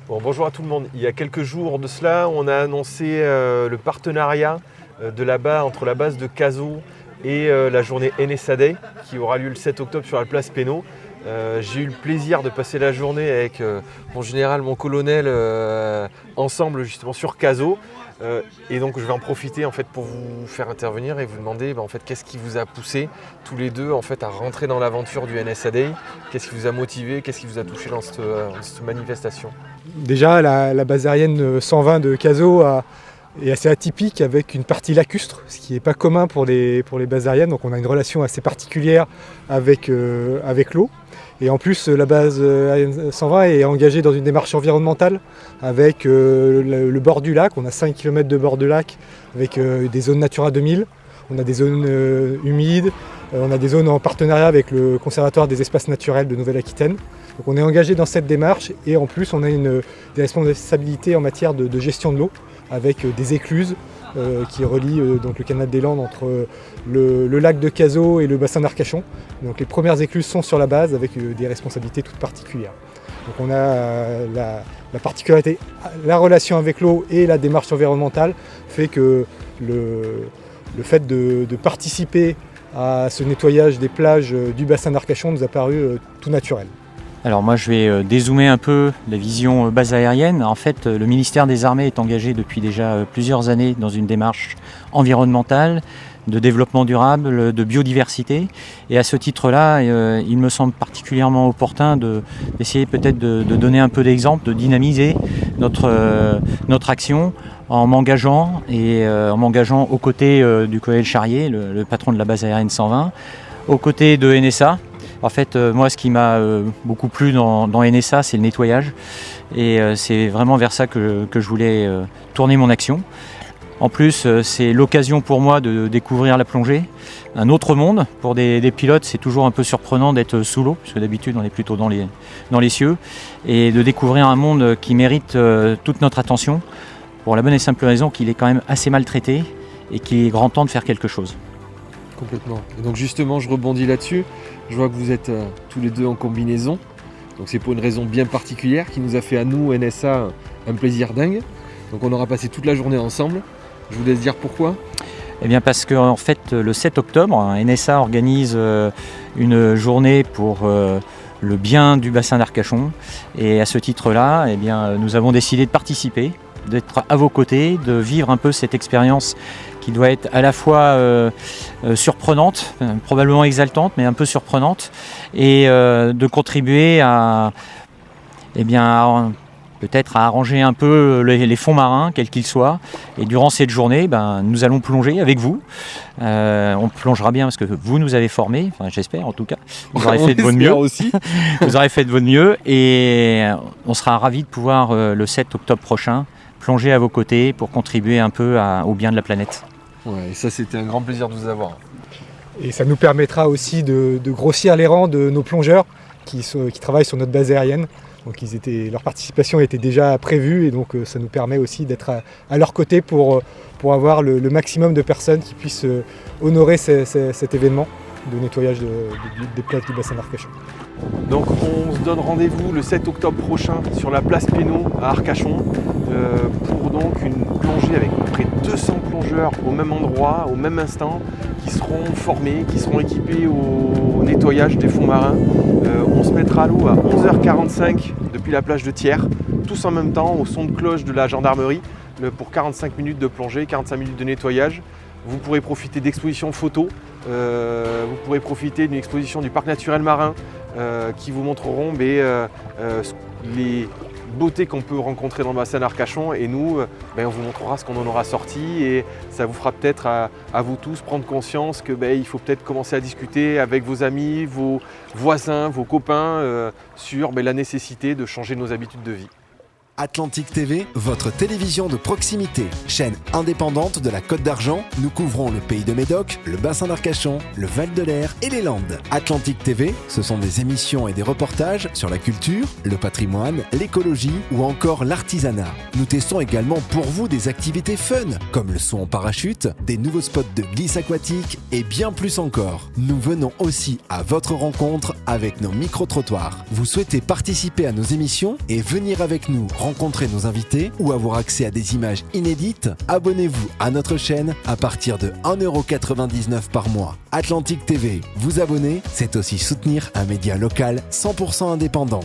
Bonjour à tout le monde. Il y a quelques jours de cela, on a annoncé le partenariat entre la base de Cazaux et la journée NSA Day qui aura lieu le 7 octobre sur la place Pénaud. J'ai eu le plaisir de passer la journée avec mon général, mon colonel, ensemble justement sur Cazaux. Et donc je vais en profiter en fait pour vous faire intervenir et vous demander en fait qu'est-ce qui vous a poussé tous les deux en fait à rentrer dans l'aventure du NSA Day. Qu'est-ce qui vous a motivé, qu'est-ce qui vous a touché dans cette manifestation? Déjà la base aérienne 120 de Cazaux est assez atypique avec une partie lacustre, ce qui n'est pas commun pour les bases aériennes, donc on a une relation assez particulière avec l'eau. Et en plus, la base aérienne 120 est engagée dans une démarche environnementale avec le bord du lac. On a 5 km de bord de lac avec des zones Natura 2000. On a des zones humides. On a des zones en partenariat avec le Conservatoire des espaces naturels de Nouvelle-Aquitaine. Donc on est engagé dans cette démarche et en plus on a des responsabilités en matière de gestion de l'eau avec des écluses qui relient donc le canal des Landes entre le lac de Cazaux et le bassin d'Arcachon. Donc les premières écluses sont sur la base avec des responsabilités toutes particulières. Donc on a la particularité, la relation avec l'eau et la démarche environnementale fait que le fait de participer à ce nettoyage des plages du bassin d'Arcachon nous a paru tout naturel. Alors moi je vais dézoomer un peu la vision base aérienne. En fait, le ministère des Armées est engagé depuis déjà plusieurs années dans une démarche environnementale, de développement durable, de biodiversité. Et à ce titre-là, il me semble particulièrement opportun d'essayer peut-être de donner un peu d'exemple, de dynamiser notre action en m'engageant aux côtés du colonel Charrier, le patron de la base aérienne 120, aux côtés de NSA. En fait, moi, ce qui m'a beaucoup plu dans NSA, c'est le nettoyage. Et c'est vraiment vers ça que je voulais tourner mon action. En plus, c'est l'occasion pour moi de découvrir la plongée. Un autre monde. Pour des pilotes, c'est toujours un peu surprenant d'être sous l'eau, puisque d'habitude, on est plutôt dans les cieux. Et de découvrir un monde qui mérite toute notre attention, pour la bonne et simple raison qu'il est quand même assez maltraité et qu'il est grand temps de faire quelque chose. Complètement. Et donc justement, je rebondis là-dessus. Je vois que vous êtes tous les deux en combinaison. Donc c'est pour une raison bien particulière qui nous a fait à nous, NSA, un plaisir dingue. Donc on aura passé toute la journée ensemble. Je vous laisse dire pourquoi. Eh bien parce que en fait, le 7 octobre, NSA organise une journée pour le bien du bassin d'Arcachon. Et à ce titre-là, eh bien, nous avons décidé de participer, d'être à vos côtés, de vivre un peu cette expérience qui doit être à la fois surprenante, probablement exaltante, mais un peu surprenante, et de contribuer peut-être à arranger un peu les fonds marins, quels qu'ils soient. Et durant cette journée, nous allons plonger avec vous. On plongera bien parce que vous nous avez formés, enfin j'espère en tout cas. Vous aurez fait de votre mieux aussi. Vous aurez fait de votre mieux et on sera ravis de pouvoir le 7 octobre prochain plonger à vos côtés pour contribuer un peu au bien de la planète. Ouais, et ça c'était un grand plaisir de vous avoir. Et ça nous permettra aussi de grossir les rangs de nos plongeurs qui travaillent sur notre base aérienne. Donc leur participation était déjà prévue et donc ça nous permet aussi d'être à leur côté pour avoir le maximum de personnes qui puissent honorer cet événement de nettoyage des plages du bassin d'Arcachon. Donc on se donne rendez-vous le 7 octobre prochain sur la place Pénaud à Arcachon pour donc une plongée avec à peu près 200 plongeurs au même endroit, au même instant, qui seront formés, qui seront équipés au nettoyage des fonds marins. On se mettra à l'eau à 11h45 depuis la plage de Thiers, tous en même temps au son de cloche de la gendarmerie pour 45 minutes de plongée, 45 minutes de nettoyage. Vous pourrez profiter d'expositions photos, vous pourrez profiter d'une exposition du parc naturel marin qui vous montreront les beautés qu'on peut rencontrer dans le bassin d'Arcachon et nous, on vous montrera ce qu'on en aura sorti et ça vous fera peut-être à vous tous prendre conscience que il faut peut-être commencer à discuter avec vos amis, vos voisins, vos copains sur la nécessité de changer nos habitudes de vie. Atlantique TV, votre télévision de proximité. Chaîne indépendante de la Côte d'Argent, nous couvrons le pays de Médoc, le bassin d'Arcachon, le Val de l'Air et les Landes. Atlantique TV, ce sont des émissions et des reportages sur la culture, le patrimoine, l'écologie ou encore l'artisanat. Nous testons également pour vous des activités fun, comme le saut en parachute, des nouveaux spots de glisse aquatique et bien plus encore. Nous venons aussi à votre rencontre avec nos micro-trottoirs. Vous souhaitez participer à nos émissions et venir avec nous rencontrer nos invités ou avoir accès à des images inédites, abonnez-vous à notre chaîne à partir de 1,99€ par mois. Atlantique TV, vous abonner, c'est aussi soutenir un média local 100% indépendant.